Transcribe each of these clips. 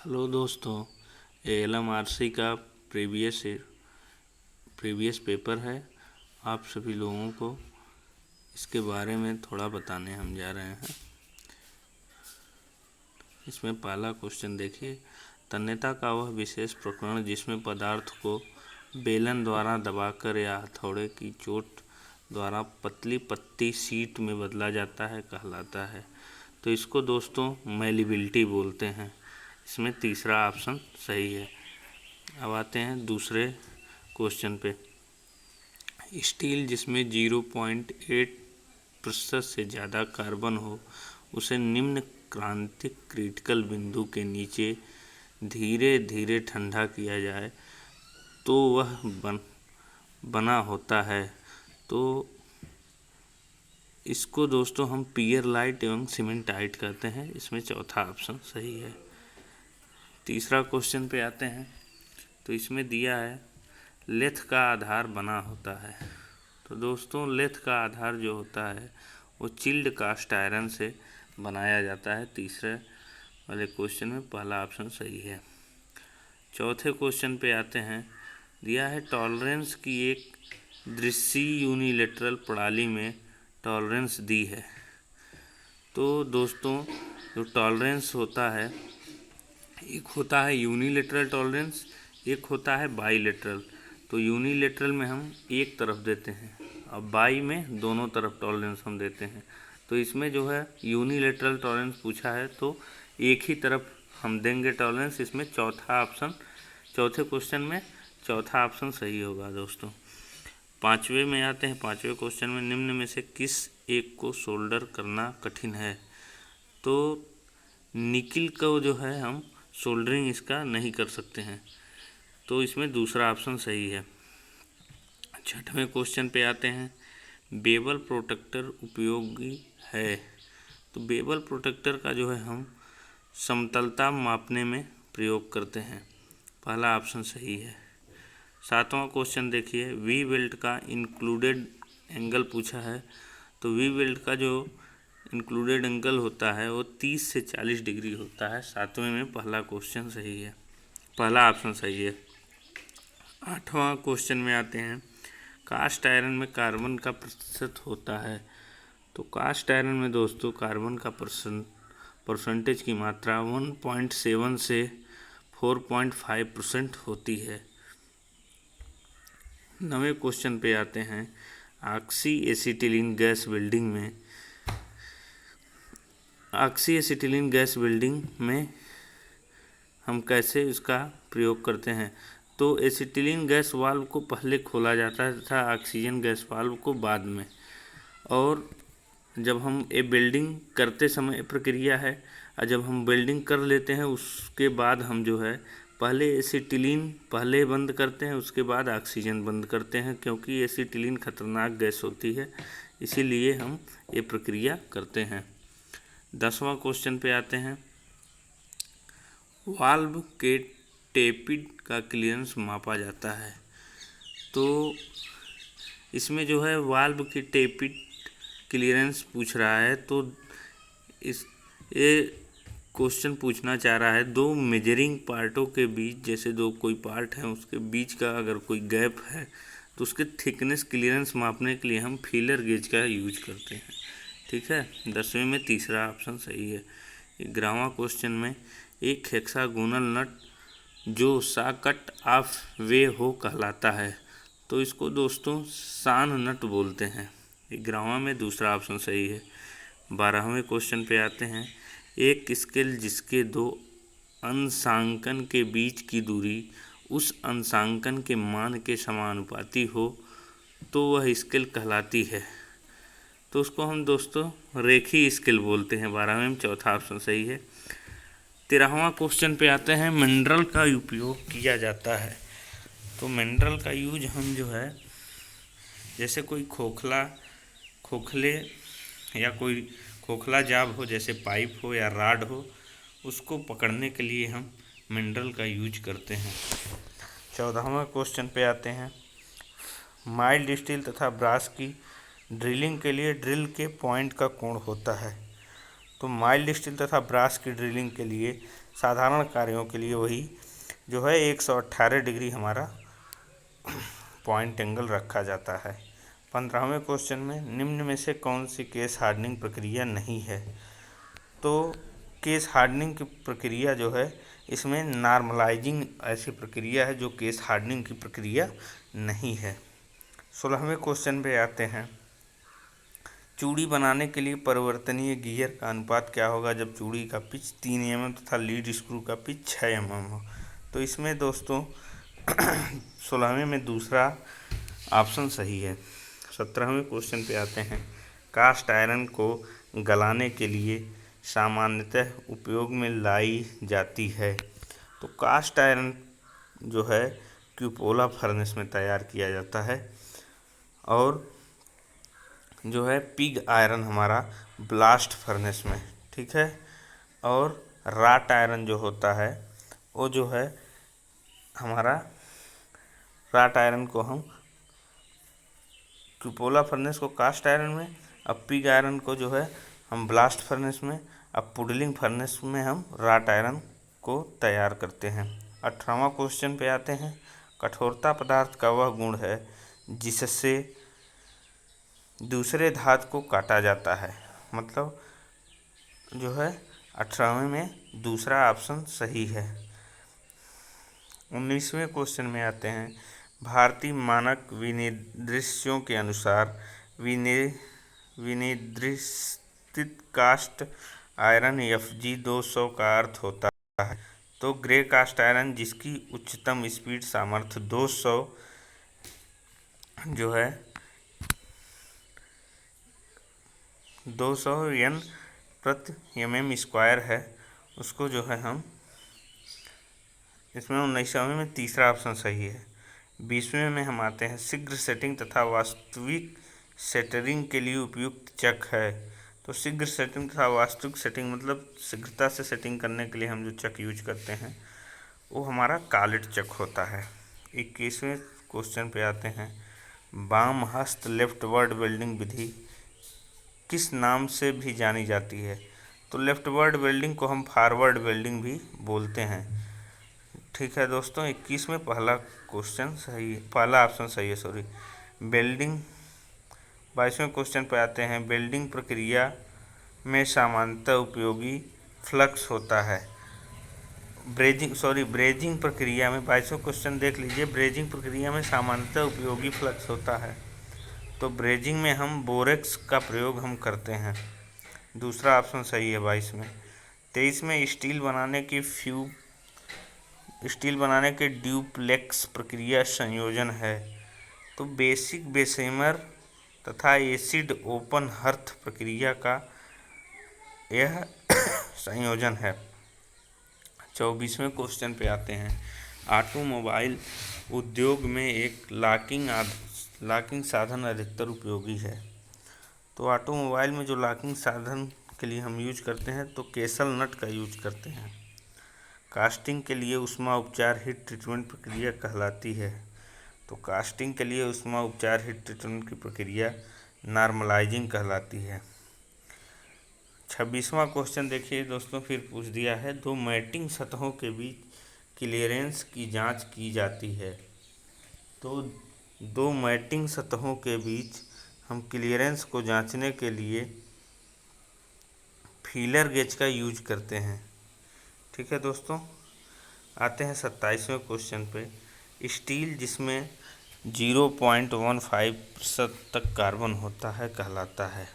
Hello दोस्तों, ALMRC का previous paper है। आप सभी लोगों को इसके बारे में थोड़ा बताने हम जा रहे हैं। इसमें पहला क्वेश्चन देखिए, तन्यता का वह विशेष प्रकरण जिसमें पदार्थ को बेलन द्वारा दबाकर या हथौड़े की चोट द्वारा पतली पत्ती शीट में बदला जाता है कहलाता है। तो इसको दोस्तों मेलिबिलिटी बोलते हैं। इसमें तीसरा ऑप्शन सही है। अब आते हैं दूसरे क्वेश्चन पे। स्टील जिसमें 0.8% से ज़्यादा कार्बन हो उसे निम्न क्रांतिक क्रिटिकल बिंदु के नीचे धीरे धीरे ठंडा किया जाए तो वह बना होता है। तो इसको दोस्तों हम पियरलाइट एवं सीमेंटाइट कहते हैं। इसमें चौथा ऑप्शन सही है। तीसरा क्वेश्चन पे आते हैं। तो इसमें दिया है लेथ का आधार बना होता है। तो दोस्तों लेथ का आधार जो होता है वो चिल्ड कास्ट आयरन से बनाया जाता है। तीसरे वाले क्वेश्चन में पहला ऑप्शन सही है। चौथे क्वेश्चन पे आते हैं। दिया है टॉलरेंस की एक दृश्य यूनिलेटरल प्रणाली में टॉलरेंस दी है। तो दोस्तों जो टॉलरेंस होता है, एक होता है यूनिलेटरल टॉलरेंस, एक होता है बाईलेटरल। तो यूनिलेटरल में हम एक तरफ देते हैं और बाई में दोनों तरफ टॉलरेंस हम देते हैं। तो इसमें जो है यूनिलेटरल टॉलरेंस पूछा है तो एक ही तरफ हम देंगे टॉलरेंस। इसमें चौथे क्वेश्चन में चौथा ऑप्शन सही होगा दोस्तों। पाँचवें में आते हैं। पाँचवें क्वेश्चन में निम्न में से किस एक को सोल्डर करना कठिन है। तो निकिल को जो है हम सोल्डरिंग इसका नहीं कर सकते हैं। तो इसमें दूसरा ऑप्शन सही है। छठवें क्वेश्चन पे आते हैं। बेवल प्रोटेक्टर उपयोगी है। तो बेवल प्रोटेक्टर का जो है हम समतलता मापने में प्रयोग करते हैं। पहला ऑप्शन सही है। सातवां क्वेश्चन देखिए, वी वेल्ड का इंक्लूडेड एंगल पूछा है। तो वी वेल्ड का जो इंक्लूडेड एंगल होता है वो 30 से 40 डिग्री होता है। सातवें में पहला क्वेश्चन सही है, पहला ऑप्शन सही है। आठवां क्वेश्चन में आते हैं। कास्ट आयरन में कार्बन का प्रतिशत होता है। तो कास्ट आयरन में दोस्तों कार्बन का परसेंटेज की मात्रा 1.7 से 4.5% होती है। 9वें क्वेश्चन पे आते हैं। ऑक्सी एसिटिलीन गैस वेल्डिंग में हम कैसे इसका प्रयोग करते हैं। तो एसिटिलीन गैस वाल्व को पहले खोला जाता है तथा ऑक्सीजन गैस वाल्व को बाद में। और जब हम ये वेल्डिंग करते समय प्रक्रिया है, और जब हम वेल्डिंग कर लेते हैं उसके बाद हम जो है पहले एसिटिलीन पहले बंद करते हैं, उसके बाद ऑक्सीजन बंद करते हैं, क्योंकि एसिटिलीन खतरनाक गैस होती है, इसीलिए हम ये प्रक्रिया करते हैं। 10वां क्वेश्चन पे आते हैं। वाल्व के टेपिड का क्लियरेंस मापा जाता है। तो इसमें जो है वाल्व की टेपिड क्लियरेंस पूछ रहा है। तो ये क्वेश्चन पूछना चाह रहा है दो मेजरिंग पार्टों के बीच, जैसे दो कोई पार्ट है उसके बीच का अगर कोई गैप है तो उसके थिकनेस क्लियरेंस मापने के लिए हम फीलर गेज का यूज करते हैं। ठीक है। 10वें में तीसरा ऑप्शन सही है। 11वां क्वेश्चन में एक हेक्सागोनल नट जो सॉकेट ऑफ वे हो कहलाता है। तो इसको दोस्तों सान नट बोलते हैं। 11वां में दूसरा ऑप्शन सही है। 12वें क्वेश्चन पे आते हैं। एक स्केल जिसके दो अंशांकन के बीच की दूरी उस अंशांकन के मान के समानुपाती हो तो वह स्केल कहलाती है। तो उसको हम दोस्तों रेखीय स्केल बोलते हैं। 12वें में चौथा ऑप्शन सही है। 13वां क्वेश्चन पे आते हैं। मिनरल का उपयोग किया जाता है। तो मिनरल का यूज हम जो है जैसे कोई खोखले या कोई खोखला जाब हो, जैसे पाइप हो या राड हो, उसको पकड़ने के लिए हम मिनरल का यूज करते हैं। 14वां क्वेश्चन पे आते हैं। माइल्ड स्टील तथा ब्रास की ड्रिलिंग के लिए ड्रिल के पॉइंट का कोण होता है। तो माइल्ड स्टील तथा ब्रास की ड्रिलिंग के लिए, साधारण कार्यों के लिए वही जो है 118 डिग्री हमारा पॉइंट एंगल रखा जाता है। 15वें क्वेश्चन में निम्न में से कौन सी केस हार्डनिंग प्रक्रिया नहीं है? तो केस हार्डनिंग की प्रक्रिया जो है, इसमें नॉर्मलाइजिंग ऐसी प्रक्रिया है जो केस हार्डनिंग की प्रक्रिया नहीं है। 16वें क्वेश्चन पे आते हैं। चूड़ी बनाने के लिए परिवर्तनीय गियर का अनुपात क्या होगा जब चूड़ी का पिच 3 mm तथा लीड स्क्रू का पिच 6 mm हो? तो इसमें दोस्तों 16वें में दूसरा ऑप्शन सही है। 17वें क्वेश्चन पे आते हैं। कास्ट आयरन को गलाने के लिए सामान्यतः उपयोग में लाई जाती है। तो कास्ट आयरन जो है क्यूपोला फर्नेस में तैयार किया जाता है, और जो है पिग आयरन हमारा ब्लास्ट फर्नेस में, ठीक है। और राट आयरन जो होता है वो जो है हमारा, राट आयरन को हम क्यूपोला फर्नेस को कास्ट आयरन में, अब पिग आयरन को जो है हम ब्लास्ट फर्नेस में, अब पुडलिंग फर्नेस में हम राट आयरन को तैयार करते हैं। 18वां क्वेश्चन पे आते हैं। कठोरता पदार्थ का वह गुण है जिससे दूसरे धातु को काटा जाता है। मतलब जो है 18वें में दूसरा ऑप्शन सही है। 19वें क्वेश्चन में आते हैं। भारतीय मानक विनिर्देशों के अनुसार विनिर्दिष्ट कास्ट आयरन FG 200 का अर्थ होता है। तो ग्रे कास्ट आयरन जिसकी उच्चतम स्पीड सामर्थ्य 200 जो है 200 N प्रति mm स्क्वायर है, उसको जो है हम इसमें 19वें में तीसरा ऑप्शन सही है। 20वें में हम आते हैं। शीघ्र सेटिंग तथा वास्तविक सेटरिंग के लिए उपयुक्त चक है। तो शीघ्र सेटिंग तथा वास्तविक सेटिंग मतलब शीघ्रता से सेटिंग करने के लिए हम जो चक यूज करते हैं वो हमारा कालेट चक होता है। 21वें क्वेश्चन पे आते हैं। बाम हस्त लेफ्टवर्ड वेल्डिंग विधि किस नाम से भी जानी जाती है? तो लेफ्टवर्ड वेल्डिंग को हम फॉरवर्ड वेल्डिंग भी बोलते हैं, ठीक है दोस्तों। 21 में पहला क्वेश्चन सही है, पहला ऑप्शन सही है, सॉरी। वेल्डिंग 22वें क्वेश्चन पे आते हैं। वेल्डिंग प्रक्रिया में सामान्यतः उपयोगी फ्लक्स होता है। ब्रेजिंग प्रक्रिया में 22वां क्वेश्चन देख लीजिए। ब्रेजिंग प्रक्रिया में सामान्यतः उपयोगी फ्लक्स होता है। तो ब्रेजिंग में हम बोरेक्स का प्रयोग हम करते हैं, दूसरा ऑप्शन सही है 22 में। 23 में स्टील बनाने के ड्यूप्लेक्स प्रक्रिया संयोजन है। तो बेसिक बेसेमर तथा एसिड ओपन हर्थ प्रक्रिया का यह संयोजन है। 24वें क्वेश्चन पे आते हैं। ऑटोमोबाइल उद्योग में एक लॉकिंग साधन अधिकतर उपयोगी है। तो ऑटोमोबाइल में जो लॉकिंग साधन के लिए हम यूज करते हैं तो केसल नट का यूज करते हैं। कास्टिंग के लिए ऊष्मा उपचार हीट ट्रीटमेंट प्रक्रिया कहलाती है। तो कास्टिंग के लिए ऊष्मा उपचार हीट ट्रीटमेंट की प्रक्रिया नॉर्मलाइजिंग कहलाती है। 26वां क्वेश्चन देखिए दोस्तों, फिर पूछ दिया है। दो मैटिंग सतहों के बीच क्लियरेंस की जांच की जाती है। तो दो मैटिंग सतहों के बीच हम क्लियरेंस को जांचने के लिए फीलर गेज का यूज करते हैं, ठीक है दोस्तों। आते हैं 27वें क्वेश्चन पे। स्टील जिसमें 0.15% तक कार्बन होता है कहलाता है।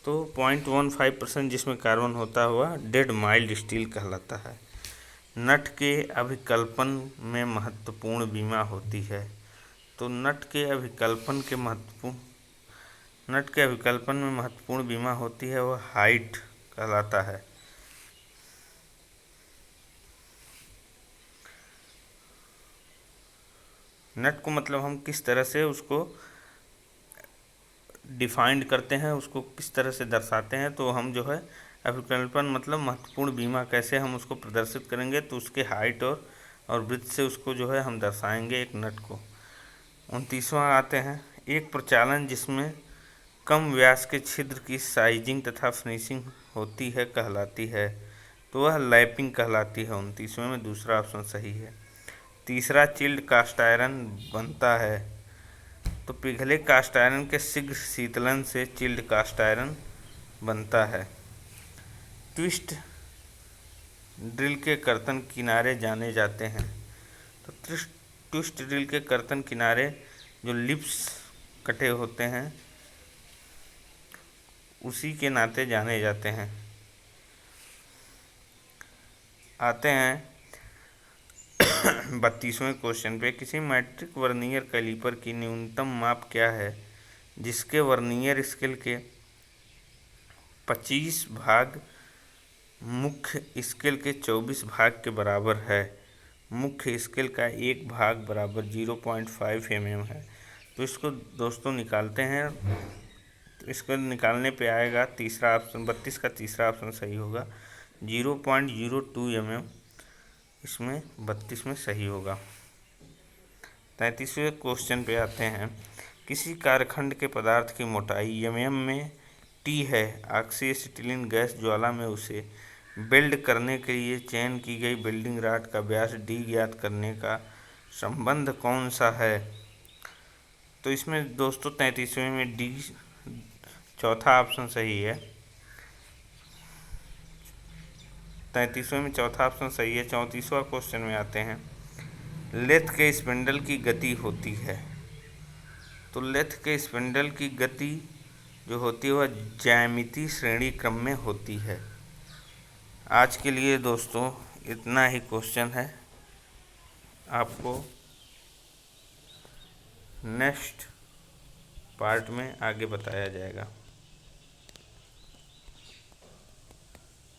तो 0.15% जिसमें कार्बन होता हुआ डेड माइल्ड स्टील कहलाता है। नट के अभिकल्पन में महत्वपूर्ण बीमा होती है। तो नट के अभिकल्पन में महत्वपूर्ण बीमा होती है, वह हाइट कहलाता है। नट को मतलब हम किस तरह से उसको डिफाइंड करते हैं, उसको किस तरह से दर्शाते हैं। तो हम जो है अभिकल्पन मतलब महत्वपूर्ण बीमा कैसे हम उसको प्रदर्शित करेंगे, तो उसके हाइट और ब्रिथ से उसको जो है हम दर्शाएंगे एक नट को। 29वां आते हैं। एक प्रचालन जिसमें कम व्यास के छिद्र की साइजिंग तथा फिनिशिंग होती है कहलाती है, तो वह लैपिंग कहलाती है। 29वें में दूसरा ऑप्शन सही है। तीसरा, चिल्ड कास्ट आयरन बनता है, तो पिघले कास्ट आयरन के शीघ्र शीतलन से चिल्ड कास्ट आयरन बनता है। ट्विस्ट ड्रिल के कर्तन किनारे जाने जाते हैं, तो ट्विस्ट ड्रिल के कर्तन किनारे जो लिप्स कटे होते हैं उसी के नाते जाने जाते हैं। आते हैं 32वें क्वेश्चन पे। किसी मैट्रिक वर्नियर कैलीपर की न्यूनतम माप क्या है जिसके वर्नियर स्केल के 25 भाग मुख्य स्केल के 24 भाग के बराबर है। मुख्य स्केल का एक भाग बराबर 0.5 mm है। तो इसको दोस्तों निकालते हैं, तो इसको निकालने पे आएगा तीसरा ऑप्शन, 32 का तीसरा ऑप्शन सही होगा, 0.02 mm इसमें 32 में सही होगा। 33वें क्वेश्चन पे आते हैं। किसी कार्यखंड के पदार्थ की मोटाई mm में T है, ऑक्सीएसिटिलीन गैस ज्वाला में उसे वेल्ड करने के लिए चयन की गई वेल्डिंग रॉड का व्यास D ज्ञात करने का संबंध कौन सा है? तो इसमें दोस्तों 33वें में D चौथा ऑप्शन सही है। 33वें में चौथा ऑप्शन सही है। 34वां क्वेश्चन में आते हैं। लेथ के स्पिंडल की गति होती है, तो लेथ के स्पिंडल की गति जो होती है वह ज्यामितीय श्रेणी क्रम में होती है। आज के लिए दोस्तों इतना ही क्वेश्चन है, आपको नेक्स्ट पार्ट में आगे बताया जाएगा।